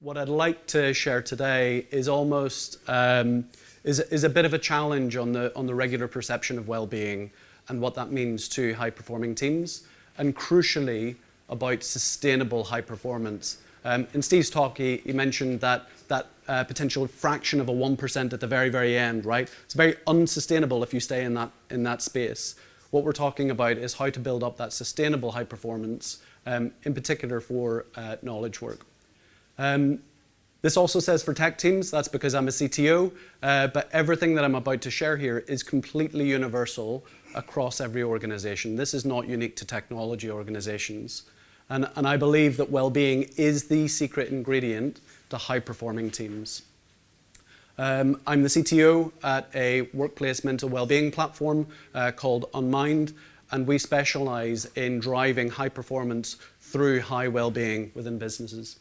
What I'd like to share today is almost is a bit of a challenge on the regular perception of well-being and what that means to high-performing teams, and crucially about sustainable high performance. In Steve's talk, he mentioned that potential fraction of a 1% at the very end, right? It's very unsustainable if you stay in that space. What we're talking about is how to build up that sustainable high performance, in particular for knowledge work. This also says for tech teams. That's because I'm a CTO, but everything that I'm about to share here is completely universal across every organization. This is not unique to technology organizations. And I believe that well-being is the secret ingredient to high-performing teams. I'm the CTO at a workplace mental well-being platform called Unmind, and we specialize in driving high performance through high well-being within businesses.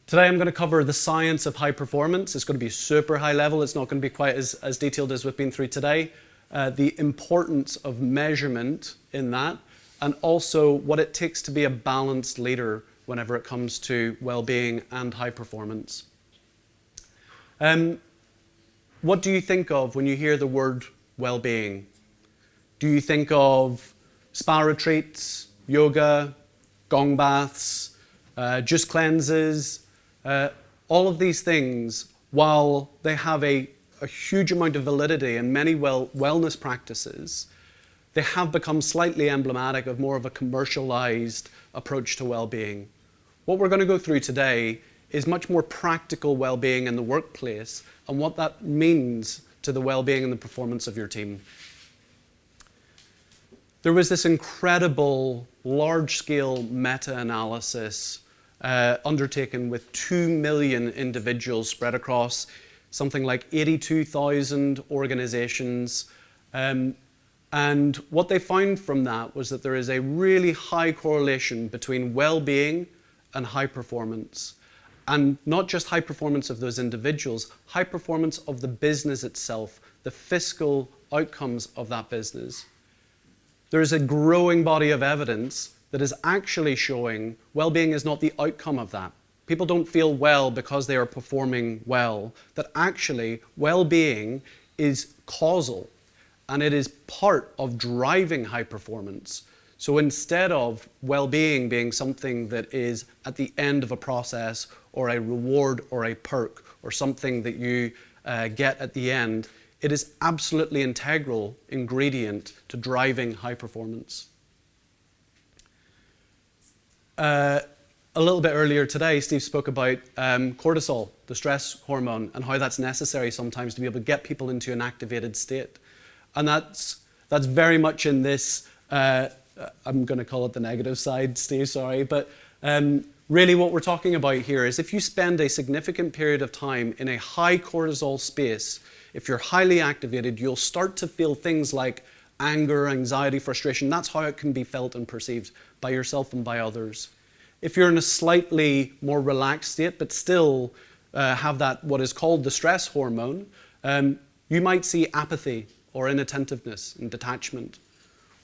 Today I'm going to cover the science of high performance. It's going to be super high level. It's not going to be quite as detailed as we've been through today. The importance of measurement in that, and also what it takes to be a balanced leader whenever it comes to well-being and high performance. What do you think of when you hear the word well-being? Do you think of spa retreats, yoga, gong baths, just cleanses? All of these things, while they have a huge amount of validity in many wellness practices, they have become slightly emblematic of more of a commercialized approach to well-being. What we're going to go through today is much more practical well-being in the workplace and what that means to the well-being and the performance of your team. There was this incredible large-scale meta-analysis undertaken with 2 million individuals spread across something like 82,000 organizations. And what they found from that was that there is a really high correlation between well-being and high performance. And not just high performance of those individuals, high performance of the business itself, the fiscal outcomes of that business. There is a growing body of evidence that is actually showing well-being is not the outcome of that. People don't feel well because they are performing well, that actually well-being is causal and it is part of driving high performance. So instead of well-being being something that is at the end of a process or a reward or a perk or something that you get at the end, it is absolutely integral ingredient to driving high performance. A little bit earlier today, Steve spoke about cortisol, the stress hormone, and how that's necessary sometimes to be able to get people into an activated state. And that's very much in this, I'm going to call it the negative side, Steve, sorry, but really what we're talking about here is if you spend a significant period of time in a high cortisol space, if you're highly activated, you'll start to feel things like anger, anxiety, frustration. That's how it can be felt and perceived by yourself and by others. If you're in a slightly more relaxed state, but still have that, what is called the stress hormone, you might see apathy or inattentiveness and detachment.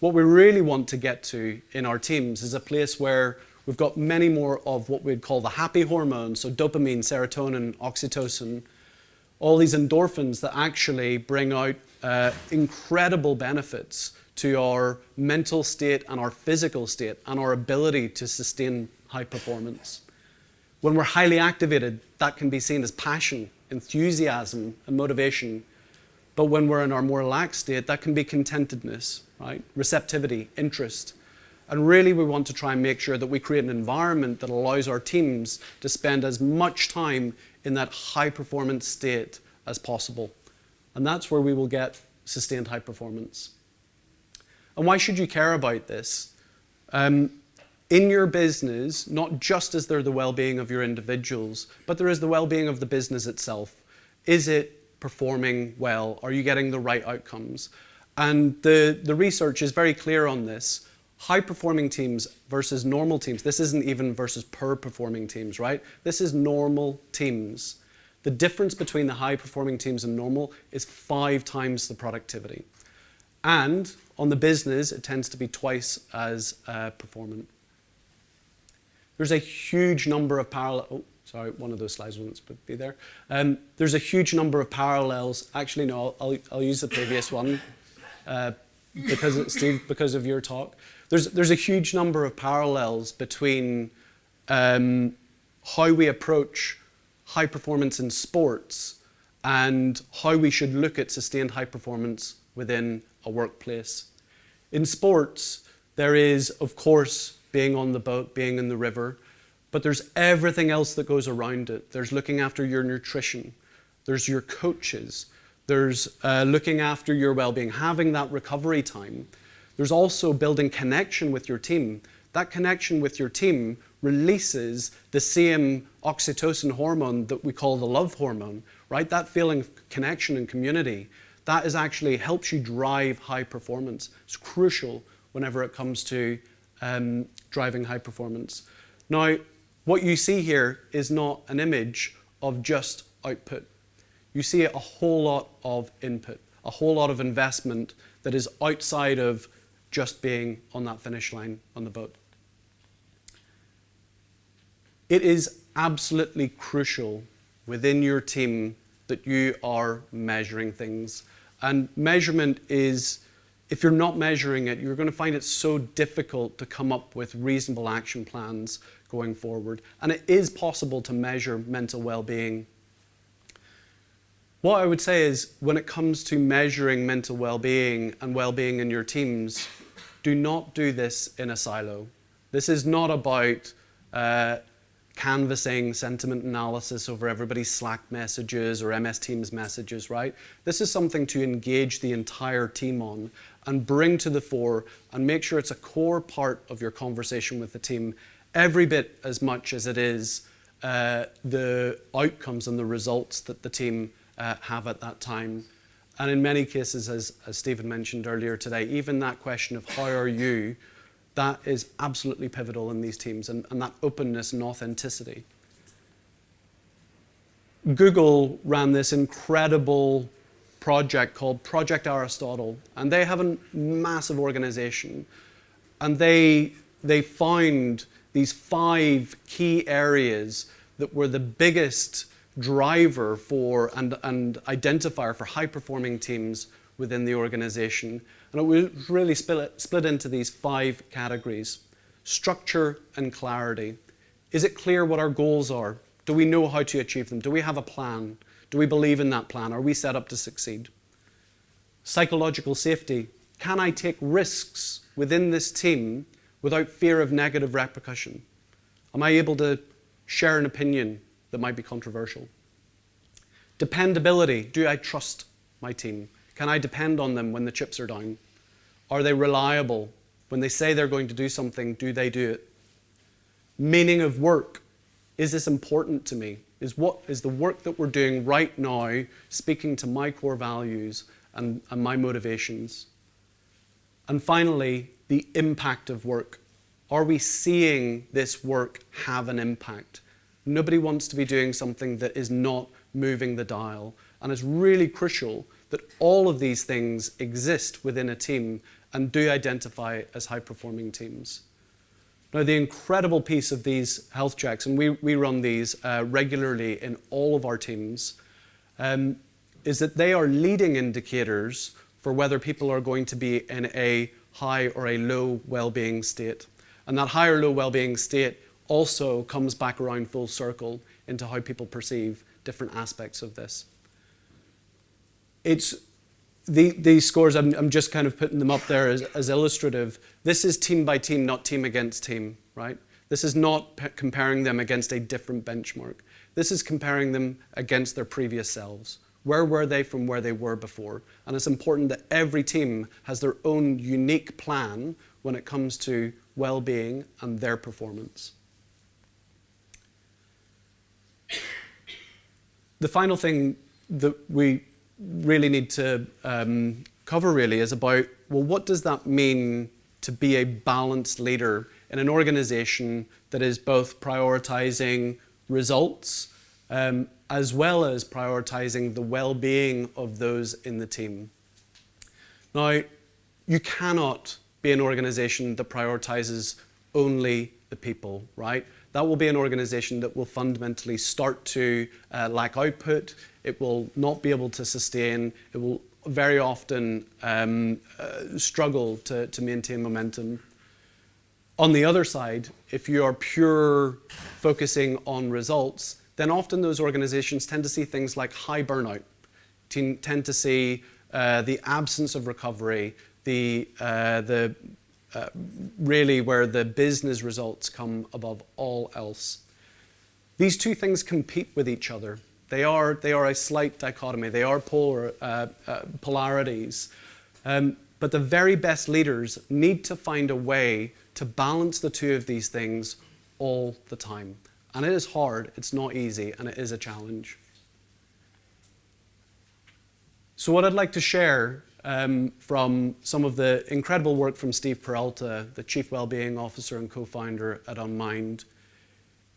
What we really want to get to in our teams is a place where we've got many more of what we'd call the happy hormones, so dopamine, serotonin, oxytocin, all these endorphins that actually bring out incredible benefits to our mental state and our physical state and our ability to sustain high performance. When we're highly activated, that can be seen as passion, enthusiasm, and motivation. But when we're in our more relaxed state, that can be contentedness, right? Receptivity, interest. And really we want to try and make sure that we create an environment that allows our teams to spend as much time in that high performance state as possible. And that's where we will get sustained high performance. And why should you care about this? In your business, not just is there the well-being of your individuals, but there is the well-being of the business itself. Is it performing well? Are you getting the right outcomes? And the research is very clear on this. High-performing teams versus normal teams. This isn't even versus per-performing teams, right? This is normal teams. The difference between the high-performing teams and normal is 5 times the productivity. And on the business, it tends to be twice as performant. There's a huge number of parallel... Oh, Sorry, one of those slides wouldn't be there. There's a huge number of parallels. Actually, no, I'll use the previous one because of your talk. There's a huge number of parallels between how we approach high performance in sports and how we should look at sustained high performance within a workplace. In sports, there is, of course, being on the boat, being in the river, but there's everything else that goes around it. There's looking after your nutrition. There's your coaches. There's looking after your well-being, having that recovery time. There's also building connection with your team. That connection with your team releases the same oxytocin hormone that we call the love hormone, right? That feeling of connection and community, that is actually helps you drive high performance. It's crucial whenever it comes to driving high performance. Now, what you see here is not an image of just output. You see a whole lot of input, a whole lot of investment that is outside of just being on that finish line on the boat. It is absolutely crucial within your team that you are measuring things. And measurement is, if you're not measuring it, you're going to find it so difficult to come up with reasonable action plans going forward. And it is possible to measure mental well-being. What I would say is, when it comes to measuring mental well-being and well-being in your teams, do not do this in a silo. This is not about canvassing sentiment analysis over everybody's Slack messages or MS Teams messages, right? This is something to engage the entire team on and bring to the fore and make sure it's a core part of your conversation with the team, every bit as much as it is the outcomes and the results that the team have at that time. And in many cases, as Stephen mentioned earlier today, even that question of how are you, that is absolutely pivotal in these teams, and that openness and authenticity. Google ran this incredible project called Project Aristotle, and they have a massive organization, and they found these 5 key areas that were the biggest driver for and identifier for high-performing teams within the organization. And it was really split into these 5 categories. Structure and clarity. Is it clear what our goals are? Do we know how to achieve them? Do we have a plan? Do we believe in that plan? Are we set up to succeed? Psychological safety. Can I take risks within this team without fear of negative repercussion? Am I able to share an opinion that might be controversial? Dependability. Do I trust my team? Can I depend on them when the chips are down? Are they reliable? When they say they're going to do something, do they do it? Meaning of work. Is this important to me? Is the work that we're doing right now speaking to my core values and my motivations? And finally, the impact of work. Are we seeing this work have an impact? Nobody wants to be doing something that is not moving the dial. And it's really crucial that all of these things exist within a team and do identify as high-performing teams. Now, the incredible piece of these health checks, and we run these regularly in all of our teams, is that they are leading indicators for whether people are going to be in a high or a low well-being state. And that high or low well-being state also comes back around full circle into how people perceive different aspects of this. It's these scores, I'm just kind of putting them up there as illustrative. This is team by team, not team against team, right? This is not comparing them against a different benchmark. This is comparing them against their previous selves. Where were they from where they were before? And it's important that every team has their own unique plan when it comes to well-being and their performance. The final thing that we really need to cover really is about, well, what does that mean to be a balanced leader in an organization that is both prioritizing results as well as prioritizing the well-being of those in the team? Now, you cannot be an organization that prioritizes only the people, right? that will be an organization that will fundamentally start to lack output. It will not be able to sustain. It will very often struggle to maintain momentum. On the other side, if you are pure focusing on results, then often those organizations tend to see things like high burnout, tend to see the absence of recovery, really where the business results come above all else. These two things compete with each other. They are a slight dichotomy. They are polarities. But the very best leaders need to find a way to balance the two of these things all the time. And it is hard, it's not easy, and it is a challenge. So what I'd like to share from some of the incredible work from 𝒕𝒉𝒊𝒂𝒆, the Chief Wellbeing Officer and co-founder at Unmind,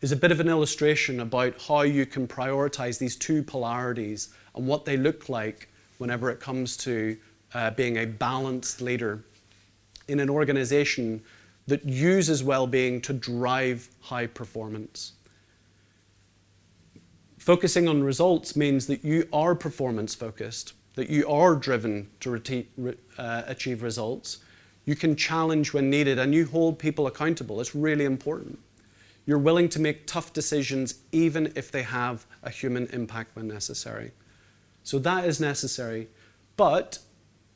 is a bit of an illustration about how you can prioritize these two polarities and what they look like whenever it comes to being a balanced leader in an organization that uses well-being to drive high performance. Focusing on results means that you are performance-focused, that you are driven to achieve results. You can challenge when needed, and you hold people accountable. It's really important. You're willing to make tough decisions even if they have a human impact when necessary. So that is necessary, but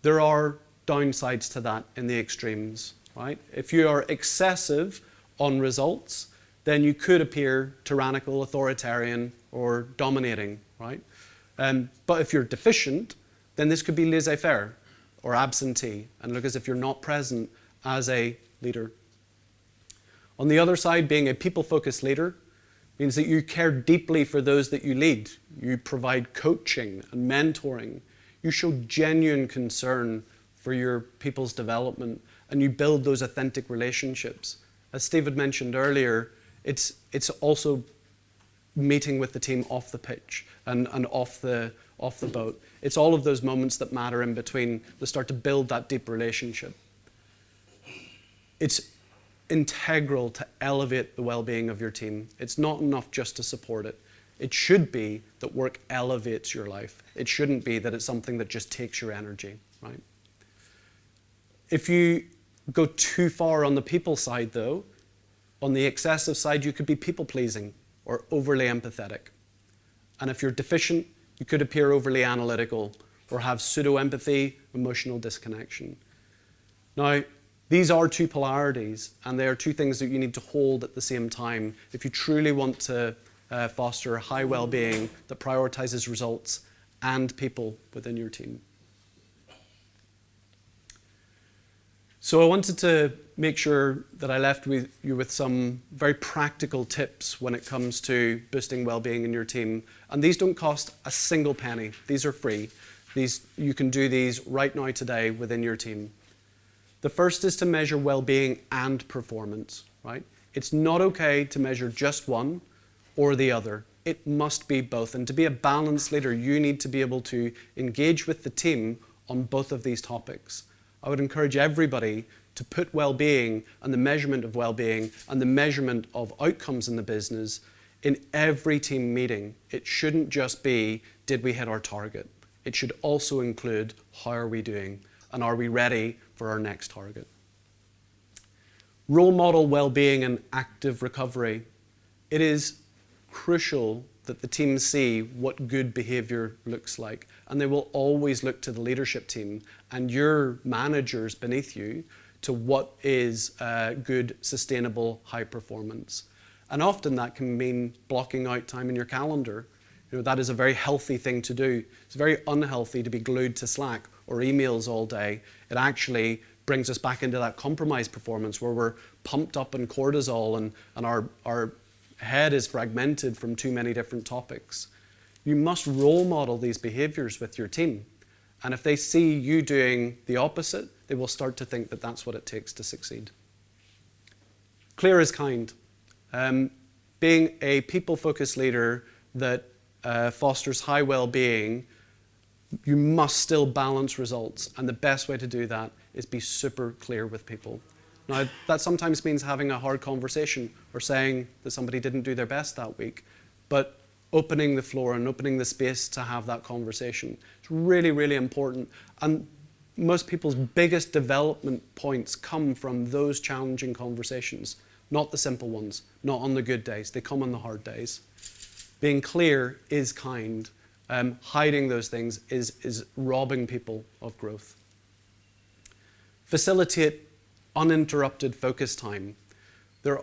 there are downsides to that in the extremes, right? If you are excessive on results, then you could appear tyrannical, authoritarian, or dominating, right? But if you're deficient, then this could be laissez-faire or absentee and look as if you're not present as a leader. On the other side, being a people-focused leader means that you care deeply for those that you lead. You provide coaching and mentoring. You show genuine concern for your people's development, and you build those authentic relationships. As Steve had mentioned earlier, it's also meeting with the team off the pitch and off the boat. It's all of those moments that matter in between that start to build that deep relationship. It's integral to elevate the well-being of your team. It's not enough just to support it. It should be that work elevates your life. It shouldn't be that it's something that just takes your energy, right? If you go too far on the people side, though, on the excessive side, you could be people-pleasing or overly empathetic. And if you're deficient, you could appear overly analytical or have pseudo-empathy, emotional disconnection. Now, these are two polarities, and they are two things that you need to hold at the same time if you truly want to foster high well-being that prioritizes results and people within your team. So I wanted to make sure that I left you with some very practical tips when it comes to boosting well-being in your team. And these don't cost a single penny. These are free. You can do these right now today within your team. The first is to measure well-being and performance, right? It's not okay to measure just one or the other. It must be both. And to be a balanced leader, you need to be able to engage with the team on both of these topics. I would encourage everybody to put well-being and the measurement of well-being and the measurement of outcomes in the business in every team meeting. It shouldn't just be, did we hit our target? It should also include, how are we doing? And are we ready for our next target? Role model well-being and active recovery. It is crucial that the teams see what good behavior looks like. And they will always look to the leadership team and your managers beneath you to what is good, sustainable, high performance. And often that can mean blocking out time in your calendar. You know, that is a very healthy thing to do. It's very unhealthy to be glued to Slack or emails all day. It actually brings us back into that compromised performance where we're pumped up in cortisol and our head is fragmented from too many different topics. You must role model these behaviors with your team. And if they see you doing the opposite, they will start to think that that's what it takes to succeed. Clear is kind. Being a people-focused leader that fosters high well-being, you must still balance results. And the best way to do that is be super clear with people. Now, that sometimes means having a hard conversation or saying that somebody didn't do their best that week, but opening the floor and opening the space to have that conversation. It's really, really important. And most people's biggest development points come from those challenging conversations, not the simple ones, not on the good days. They come on the hard days. Being clear is kind. Hiding those things is robbing people of growth. Facilitate uninterrupted focus time. There's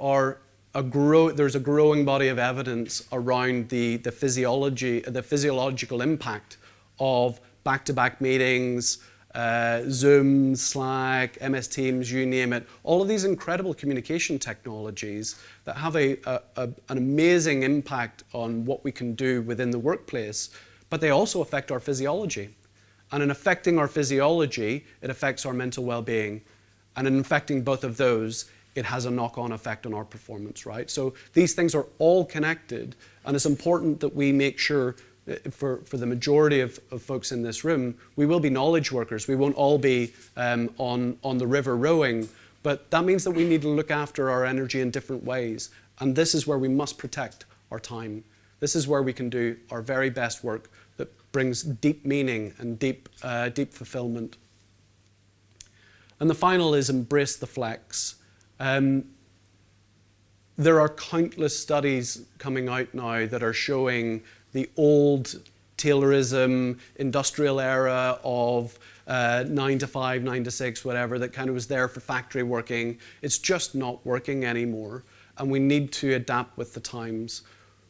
a growing body of evidence around the physiological impact of back-to-back meetings, Zoom, Slack, MS Teams, you name it, all of these incredible communication technologies that have an amazing impact on what we can do within the workplace, but they also affect our physiology. And in affecting our physiology, it affects our mental well-being. And in affecting both of those, it has a knock-on effect on our performance, right? So these things are all connected, and it's important that we make sure for the majority of folks in this room, we will be knowledge workers. We won't all be on the river rowing, but that means that we need to look after our energy in different ways. And this is where we must protect our time. This is where we can do our very best work that brings deep meaning and deep fulfillment. And the final is embrace the flex. There are countless studies coming out now that are showing the old Taylorism, industrial era of 9 to 5, 9 to 6, whatever, that kind of was there for factory working. It's just not working anymore, and we need to adapt with the times.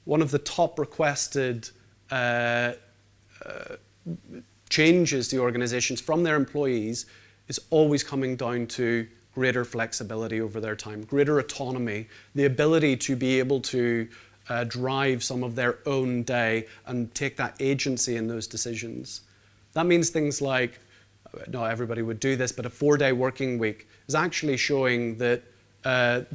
One of the top requested changes to organizations from their employees is always coming down to greater flexibility over their time, greater autonomy, the ability to be able to drive some of their own day and take that agency in those decisions. That means things like, not everybody would do this, but a 4-day working week is actually showing that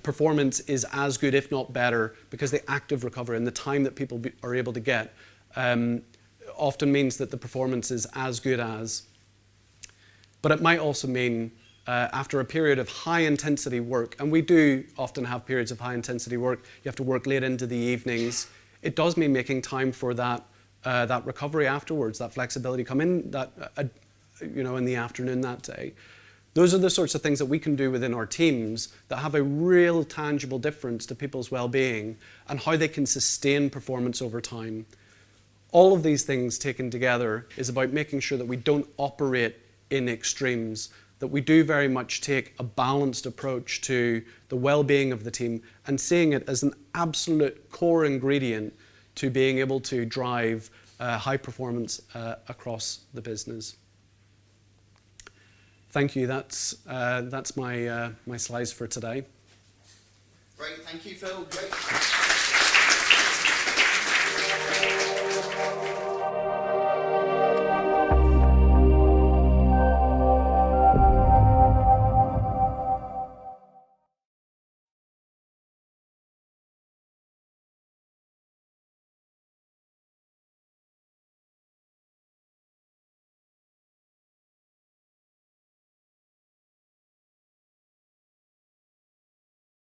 performance is as good, if not better, because the active recovery and the time that people are able to get often means that the performance is as good as. But it might also mean after a period of high intensity work, and we do often have periods of high intensity work, you have to work late into the evenings, it does mean making time for that recovery afterwards, that flexibility, come in in the afternoon that day. Those are the sorts of things that we can do within our teams that have a real tangible difference to people's well-being and how they can sustain performance over time. All of these things taken together is about making sure that we don't operate in extremes, that we do very much take a balanced approach to the well-being of the team and seeing it as an absolute core ingredient to being able to drive high performance across the business. Thank you. That's my slides for today. Great. Thank you, Phil. Great.